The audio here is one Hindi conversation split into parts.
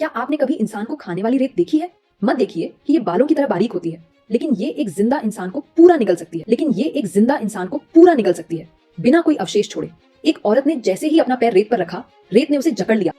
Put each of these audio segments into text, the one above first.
क्या आपने कभी इंसान को खाने वाली रेत देखी है? मत देखिए कि ये बालों की तरह बारीक होती है, लेकिन ये एक जिंदा इंसान को पूरा निगल सकती है बिना कोई अवशेष छोड़े। एक औरत ने जैसे ही अपना पैर रेत पर रखा, रेत ने उसे जकड़ लिया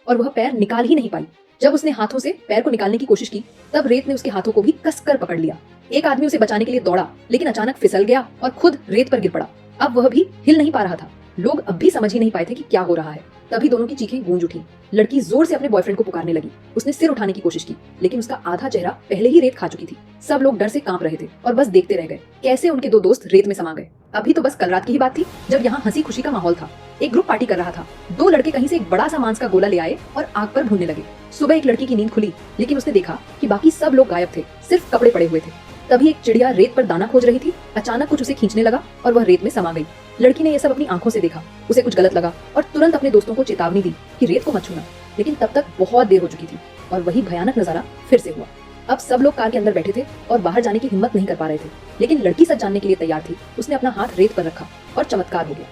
और वह पैर निकाल ही नहीं पाई। जब उसने हाथों से पैर को निकालने की कोशिश की, तब रेत ने उसके हाथों को भी कसकर पकड़ लिया। एक आदमी उसे बचाने के लिए दौड़ा, लेकिन अचानक फिसल गया और खुद रेत पर गिर पड़ा। अब वह भी हिल नहीं पा रहा था। लोग अब भी समझ ही नहीं पाए थे कि क्या हो रहा है। तभी दोनों की चीखें गूंज उठी। लड़की जोर से अपने बॉयफ्रेंड को पुकारने लगी। उसने सिर उठाने की कोशिश की, लेकिन उसका आधा चेहरा पहले ही रेत खा चुकी थी। सब लोग डर से कांप रहे थे और बस देखते रह गए कैसे उनके दो दोस्त रेत में समा गए। अभी तो बस कल रात की ही बात थी, जब यहाँ हंसी खुशी का माहौल था। एक ग्रुप पार्टी कर रहा था। दो लड़के कहीं से एक बड़ा सा मांस का गोला ले आए और आग पर भूनने लगे। सुबह एक लड़की की नींद खुली, लेकिन उसने देखा कि बाकी सब लोग गायब थे, सिर्फ कपड़े पड़े हुए थे। तभी एक चिड़िया रेत पर दाना खोज रही थी। अचानक कुछ उसे खींचने लगा और वह रेत में समा गई। लड़की ने यह सब अपनी आंखों से देखा। उसे कुछ गलत लगा और तुरंत अपने दोस्तों को चेतावनी दी कि रेत को मत छूना, लेकिन तब तक बहुत देर हो चुकी थी और वही भयानक नजारा फिर से हुआ। अब सब लोग कार के अंदर बैठे थे और बाहर जाने की हिम्मत नहीं कर पा रहे थे, लेकिन लड़की सच जानने के लिए तैयार थी। उसने अपना हाथ रेत पर रखा और चमत्कार हो गया।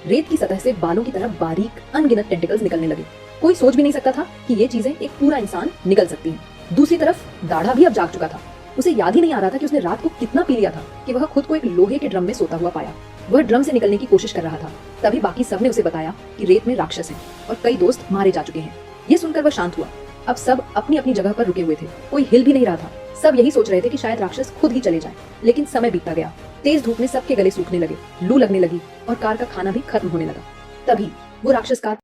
रेत की सतह से बालों की तरह बारीक अनगिनत टेंटिकल्स निकलने लगे। कोई सोच भी नहीं सकता था कि ये चीजें एक पूरा इंसान निगल सकती हैं। दूसरी तरफ दाढ़ा भी अब जाग चुका था। उसे याद ही नहीं आ रहा था कि उसने रात को कितना पी लिया था कि वह खुद को एक लोहे के ड्रम में सोता हुआ पाया। वह ड्रम से निकलने की कोशिश कर रहा था। तभी बाकी सबने उसे बताया कि रेत में राक्षस हैं और कई दोस्त मारे जा चुके हैं। ये सुनकर वह शांत हुआ। अब सब अपनी अपनी जगह पर रुके हुए थे। कोई हिल भी नहीं रहा था। सब यही सोच रहे थे कि शायद राक्षस खुद ही चले जाए। लेकिन समय बीतता गया। तेज धूप में सबके गले सूखने लगे, लू लगने लगी और कार का खाना भी खत्म होने लगा। तभी वो राक्षस कार